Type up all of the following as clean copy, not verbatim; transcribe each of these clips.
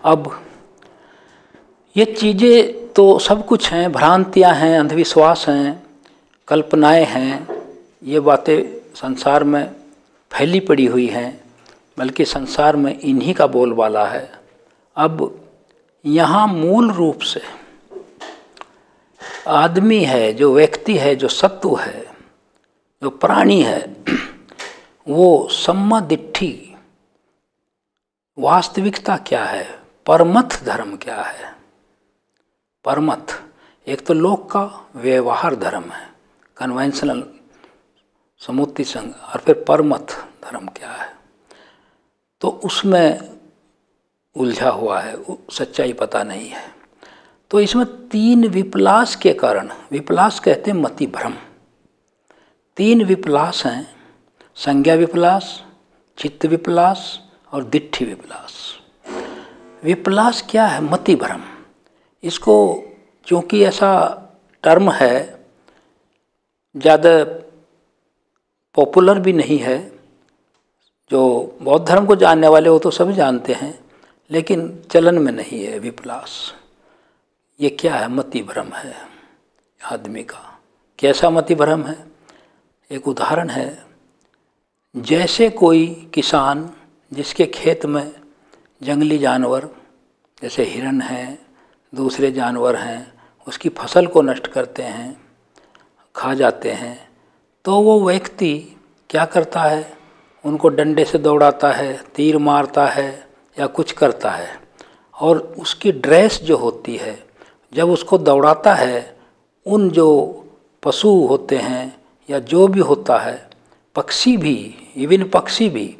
अब ये चीज़ें तो सब कुछ हैं, भ्रांतियाँ हैं, अंधविश्वास हैं, कल्पनाएं हैं, ये बातें संसार में फैली पड़ी हुई हैं, बल्कि संसार में इन्हीं का बोलबाला है। अब यहाँ मूल रूप से आदमी है, जो व्यक्ति है, जो सत्व है, जो प्राणी है, वो सम्मादिट्ठी वास्तविकता क्या है, परमथ धर्म क्या है। परमथ एक तो लोक का व्यवहार धर्म है, कन्वेंशनल समुति संघ, और फिर परमथ धर्म क्या है, तो उसमें उलझा हुआ है, सच्चाई पता नहीं है। तो इसमें तीन विपलास के कारण, विपलास कहते हैं मति भ्रम, तीन विपलास हैं, संज्ञा विपलास, चित्त विपलास और दिट्ठि विपलास। विपलास क्या है? मति भ्रम। इसको क्योंकि ऐसा टर्म है, ज़्यादा पॉपुलर भी नहीं है, जो बौद्ध धर्म को जानने वाले वो तो सब जानते हैं, लेकिन चलन में नहीं है विपलास। ये क्या है? मति भ्रम है आदमी का। कैसा मति भ्रम है? एक उदाहरण है, जैसे कोई किसान जिसके खेत में जंगली जानवर जैसे हिरण हैं, दूसरे जानवर हैं, उसकी फसल को नष्ट करते हैं, खा जाते हैं, तो वो व्यक्ति क्या करता है? उनको डंडे से दौड़ाता है, तीर मारता है या कुछ करता है, और उसकी ड्रेस जो होती है, जब उसको दौड़ाता है, उन जो पशु होते हैं या जो भी होता है, पक्षी भी, इवन पक्षी भी,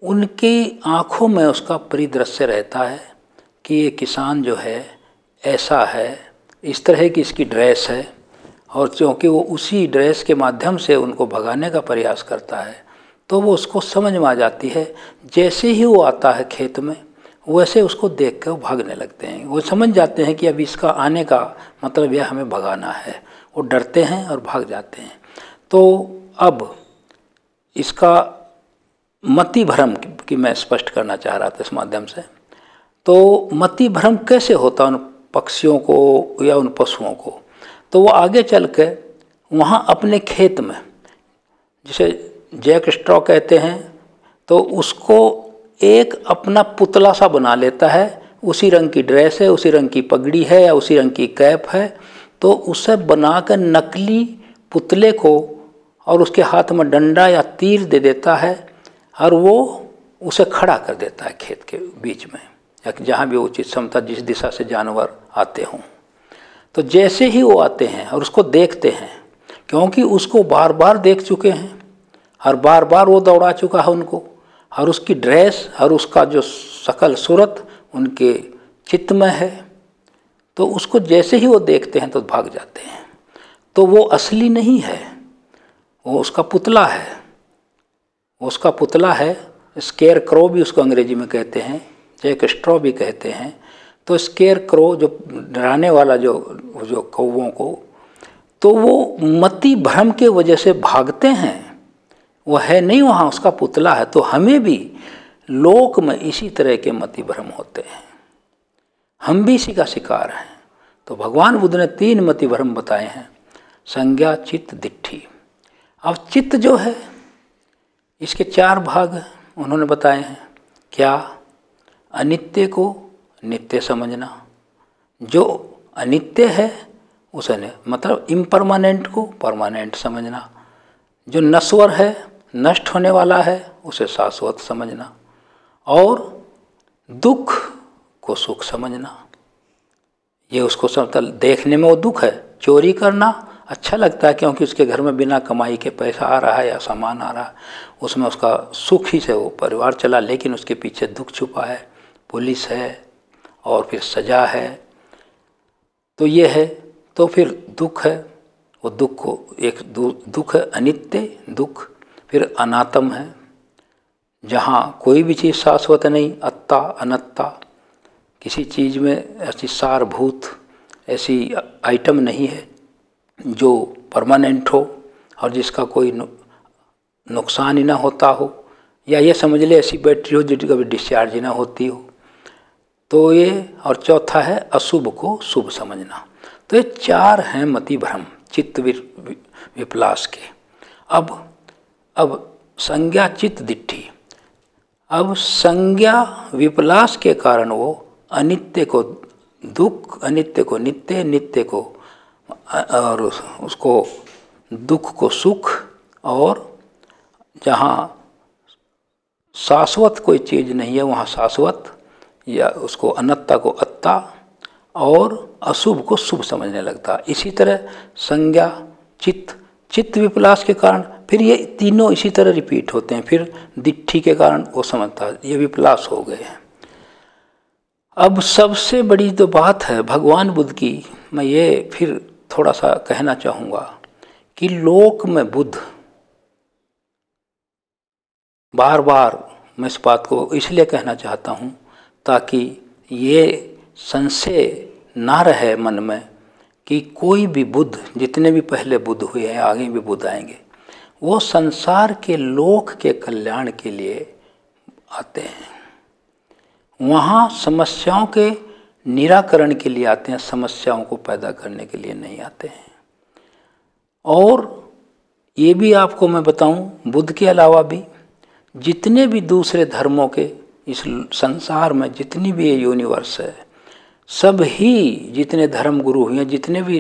उनकी आँखों में उसका परिदृश्य रहता है कि ये किसान जो है ऐसा है, इस तरह की इसकी ड्रेस है, और क्योंकि वो उसी ड्रेस के माध्यम से उनको भगाने का प्रयास करता है, तो वो उसको समझ में आ जाती है। जैसे ही वो आता है खेत में, वैसे उसको देख कर भागने लगते हैं। वो समझ जाते हैं कि अब इसका आने का मतलब यह हमें भगाना है, वो डरते हैं और भाग जाते हैं। तो अब इसका मति भ्रम की मैं स्पष्ट करना चाह रहा था इस माध्यम से। तो मति भ्रम कैसे होता उन पक्षियों को या उन पशुओं को? तो वो आगे चल के वहाँ अपने खेत में, जिसे जैक स्ट्रॉ कहते हैं, तो उसको एक अपना पुतला सा बना लेता है। उसी रंग की ड्रेस है, उसी रंग की पगड़ी है या उसी रंग की कैप है, तो उसे बनाकर नकली पुतले को और उसके हाथ में डंडा या तीर दे देता है, और वो उसे खड़ा कर देता है खेत के बीच में या जहाँ भी उचित समता, जिस दिशा से जानवर आते हों। तो जैसे ही वो आते हैं और उसको देखते हैं, क्योंकि उसको बार बार देख चुके हैं और बार बार वो दौड़ा चुका है उनको, और उसकी ड्रेस और उसका जो शकल सूरत उनके चित्त में है, तो उसको जैसे ही वो देखते हैं तो भाग जाते हैं। तो वो असली नहीं है, वो उसका पुतला है, उसका पुतला है। स्केयर क्रो भी उसको अंग्रेजी में कहते हैं, जैक स्ट्रॉ भी कहते हैं। तो स्केयर क्रो जो डराने वाला जो कौवों को, तो वो मति भ्रम के वजह से भागते हैं, वो है नहीं वहाँ, उसका पुतला है। तो हमें भी लोक में इसी तरह के मति भ्रम होते हैं, हम भी इसी का शिकार हैं। तो भगवान बुद्ध ने तीन मति भ्रम बताए हैं, संज्ञा, चित्त, दिट्ठि। अब चित्त जो है, इसके चार भाग उन्होंने बताए हैं। क्या? अनित्य को नित्य समझना, जो अनित्य है उसे मतलब इम्परमानेंट को परमानेंट समझना, जो नश्वर है, नष्ट होने वाला है, उसे शाश्वत समझना, और दुख को सुख समझना। ये उसको समतल देखने में वो दुख है। चोरी करना अच्छा लगता है क्योंकि उसके घर में बिना कमाई के पैसा आ रहा है या सामान आ रहा है, उसमें उसका सुख ही से वो परिवार चला, लेकिन उसके पीछे दुख छुपा है, पुलिस है और फिर सजा है, तो ये है। तो फिर दुख है, वो दुख को एक दुख है अनित्य दुख। फिर अनात्म है, जहाँ कोई भी चीज़ शाश्वत नहीं, अत्ता अनत्ता, किसी चीज़ में ऐसी सारभूत ऐसी आइटम नहीं है जो परमानेंट हो और जिसका कोई नुकसान ही ना होता हो, या ये समझ ले ऐसी बैटरी हो जो कभी डिस्चार्ज ही ना होती हो। तो ये, और चौथा है अशुभ को शुभ समझना। तो ये 4 हैं मति भ्रम चित्त विपलास के। अब संज्ञा चित्त दिट्ठी। अब संज्ञा विपलास के कारण वो अनित्य को दुख, अनित्य को नित्य, नित्य को और उसको दुख को सुख, और जहाँ शाश्वत कोई चीज़ नहीं है वहाँ शाश्वत, या उसको अनत्ता को अत्ता, और अशुभ को शुभ समझने लगता। इसी तरह संज्ञा चित्त विपलास के कारण फिर ये तीनों इसी तरह रिपीट होते हैं। फिर दिट्ठी के कारण वो समझता है ये विपलास हो गए हैं। अब सबसे बड़ी तो बात है भगवान बुद्ध की, मैं ये फिर थोड़ा सा कहना चाहूँगा कि लोक में बुद्ध, बार बार मैं इस बात को इसलिए कहना चाहता हूँ ताकि ये संशय ना रहे मन में कि कोई भी बुद्ध, जितने भी पहले बुद्ध हुए हैं, आगे भी बुद्ध आएंगे, वो संसार के लोक के कल्याण के लिए आते हैं। वहाँ समस्याओं के निराकरण के लिए आते हैं, समस्याओं को पैदा करने के लिए नहीं आते हैं। और ये भी आपको मैं बताऊं, बुद्ध के अलावा भी जितने भी दूसरे धर्मों के इस संसार में जितनी भी ये यूनिवर्स है, सब ही जितने धर्म गुरु हुए हैं, जितने भी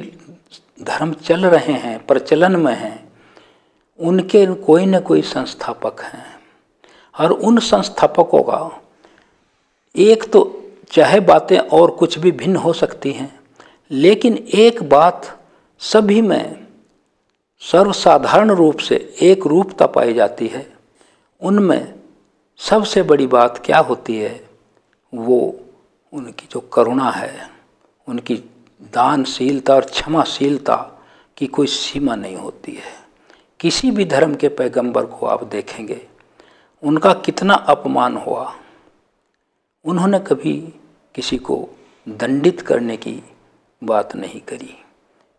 धर्म चल रहे हैं, प्रचलन में हैं, उनके कोई न कोई संस्थापक हैं। और उन संस्थापकों का एक तो चाहे बातें और कुछ भी भिन्न हो सकती हैं, लेकिन एक बात सभी में सर्वसाधारण रूप से एक रूपता पाई जाती है। उनमें सबसे बड़ी बात क्या होती है, वो उनकी जो करुणा है, उनकी दानशीलता और क्षमाशीलता की कोई सीमा नहीं होती है। किसी भी धर्म के पैगंबर को आप देखेंगे, उनका कितना अपमान हुआ, उन्होंने कभी किसी को दंडित करने की बात नहीं करी।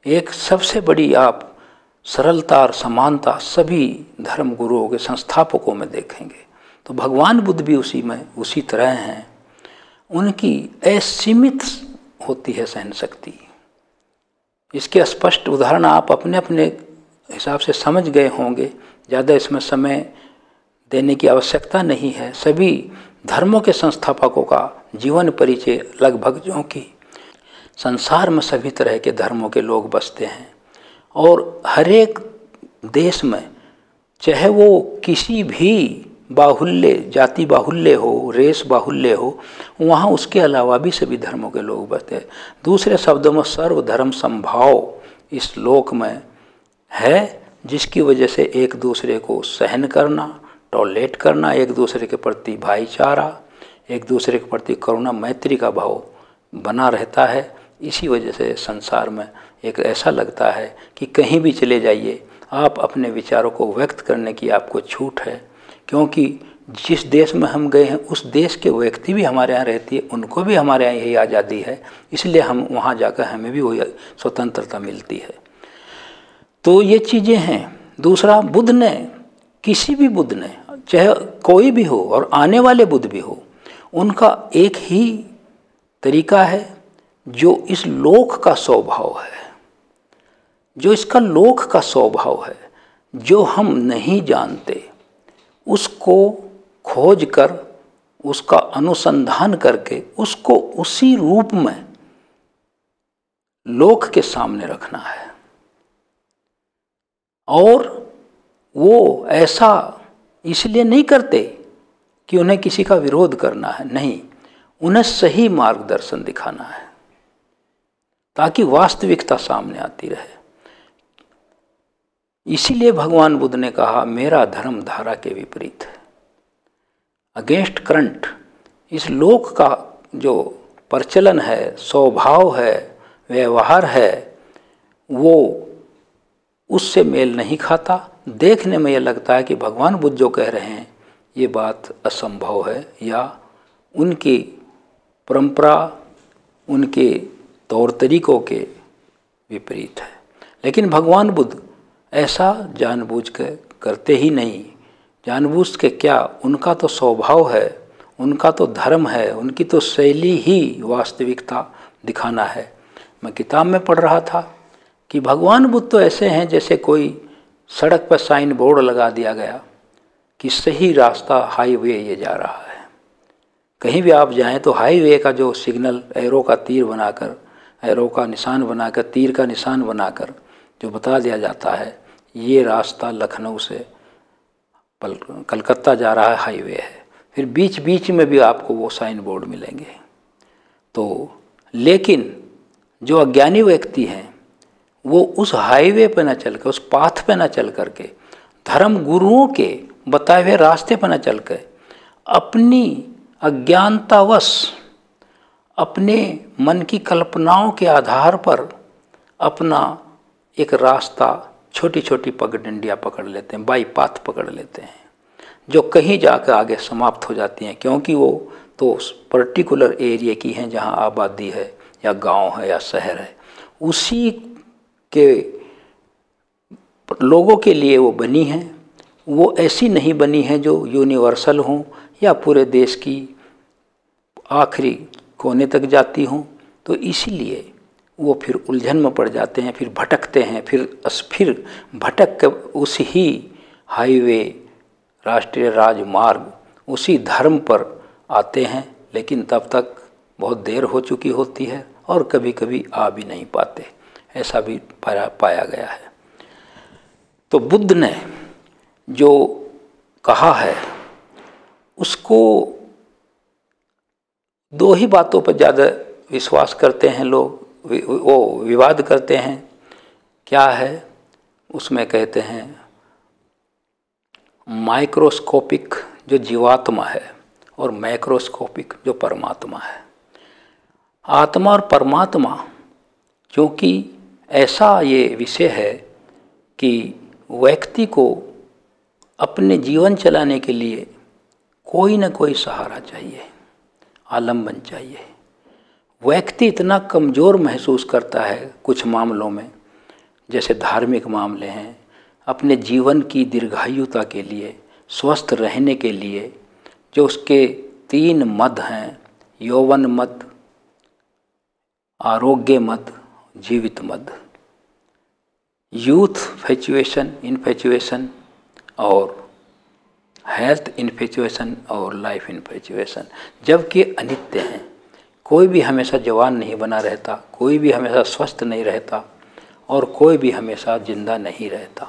एक सबसे बड़ी आप सरलता और समानता सभी धर्म गुरुओं के संस्थापकों में देखेंगे। तो भगवान बुद्ध भी उसी तरह हैं। उनकी असीमित होती है सहन शक्ति। इसके स्पष्ट उदाहरण आप अपने अपने हिसाब से समझ गए होंगे, ज़्यादा इसमें समय देने की आवश्यकता नहीं है। सभी धर्मों के संस्थापकों का जीवन परिचय लगभग, जो कि संसार में सभी तरह के धर्मों के लोग बसते हैं, और हर एक देश में, चाहे वो किसी भी बाहुल्य, जाति बाहुल्य हो, रेस बाहुल्य हो, वहाँ उसके अलावा भी सभी धर्मों के लोग बसते हैं। दूसरे शब्दों में सर्वधर्म संभाव इस लोक में है, जिसकी वजह से एक दूसरे को सहन करना, टॉलरेट करना, एक दूसरे के प्रति भाईचारा, एक दूसरे के प्रति करुणा मैत्री का भाव बना रहता है। इसी वजह से संसार में एक ऐसा लगता है कि कहीं भी चले जाइए, आप अपने विचारों को व्यक्त करने की आपको छूट है, क्योंकि जिस देश में हम गए हैं उस देश के व्यक्ति भी हमारे यहाँ रहती है, उनको भी हमारे यहाँ यही आज़ादी है, इसलिए हम वहाँ जाकर हमें भी वही स्वतंत्रता मिलती है। तो ये चीज़ें हैं। दूसरा, बुद्ध ने, किसी भी बुद्ध ने, चाहे कोई भी हो और आने वाले बुद्ध भी हो, उनका एक ही तरीका है जो इस लोक का स्वभाव है, जो इसका लोक का स्वभाव है, जो हम नहीं जानते उसको खोज कर, उसका अनुसंधान करके उसको उसी रूप में लोक के सामने रखना है। और वो ऐसा इसलिए नहीं करते कि उन्हें किसी का विरोध करना है, नहीं, उन्हें सही मार्गदर्शन दिखाना है ताकि वास्तविकता सामने आती रहे। इसीलिए भगवान बुद्ध ने कहा, मेरा धर्म धारा के विपरीत है, अगेंस्ट करंट। इस लोक का जो प्रचलन है, स्वभाव है, व्यवहार है, वो उससे मेल नहीं खाता। देखने में ये लगता है कि भगवान बुद्ध जो कह रहे हैं ये बात असंभव है, या उनकी परंपरा, उनके तौर तरीकों के विपरीत है। लेकिन भगवान बुद्ध ऐसा जानबूझ के करते ही नहीं। जानबूझ के क्या, उनका तो स्वभाव है, उनका तो धर्म है, उनकी तो शैली ही वास्तविकता दिखाना है। मैं किताब में पढ़ रहा था कि भगवान बुद्ध तो ऐसे हैं जैसे कोई सड़क पर साइन बोर्ड लगा दिया गया कि सही रास्ता हाईवे ये जा रहा है। कहीं भी आप जाएं तो हाईवे का जो सिग्नल एरो का तीर बनाकर, एरो का निशान बनाकर, तीर का निशान बनाकर जो बता दिया जाता है, ये रास्ता लखनऊ से कलकत्ता जा रहा है, हाईवे है। फिर बीच बीच में भी आपको वो साइन बोर्ड मिलेंगे। तो लेकिन जो अज्ञानी व्यक्ति हैं वो उस हाईवे पे न चल कर, उस पाथ पे न चल कर के, धर्म गुरुओं के बताए हुए रास्ते पर न चल कर, अपनी अज्ञानतावश अपने मन की कल्पनाओं के आधार पर अपना एक रास्ता, छोटी छोटी पगडंडियाँ पकड़ लेते हैं, बाई पाथ पकड़ लेते हैं, जो कहीं जाकर आगे समाप्त हो जाती हैं, क्योंकि वो तो उस पर्टिकुलर एरिया की हैं जहाँ आबादी है या गांव है या शहर है, उसी के लोगों के लिए वो बनी हैं। वो ऐसी नहीं बनी है जो यूनिवर्सल हों या पूरे देश की आखिरी कोने तक जाती हों। तो इसीलिए वो फिर उलझन में पड़ जाते हैं, फिर भटकते हैं, फिर भटक कर उस ही हाईवे, राष्ट्रीय राजमार्ग, उसी धर्म पर आते हैं, लेकिन तब तक बहुत देर हो चुकी होती है और कभी कभी आ भी नहीं पाते, ऐसा भी पाया गया है। तो बुद्ध ने जो कहा है उसको दो ही बातों पर ज़्यादा विश्वास करते हैं लोग, वो विवाद करते हैं। क्या है उसमें? कहते हैं माइक्रोस्कोपिक जो जीवात्मा है और मैक्रोस्कोपिक जो परमात्मा है। आत्मा और परमात्मा क्योंकि ऐसा ये विषय है कि व्यक्ति को अपने जीवन चलाने के लिए कोई न कोई सहारा चाहिए, आलम्बन चाहिए। व्यक्ति इतना कमज़ोर महसूस करता है कुछ मामलों में, जैसे धार्मिक मामले हैं, अपने जीवन की दीर्घायुता के लिए, स्वस्थ रहने के लिए, जो उसके 3 मद हैं, यौवन मद, आरोग्य मद, जीवित मद, यूथ फैचुएशन, इन्फैचुएशन और हेल्थ इन्फैचुएशन और लाइफ इन्फैचुएशन, जबकि अनित्य हैं। कोई भी हमेशा जवान नहीं बना रहता, कोई भी हमेशा स्वस्थ नहीं रहता और कोई भी हमेशा जिंदा नहीं रहता।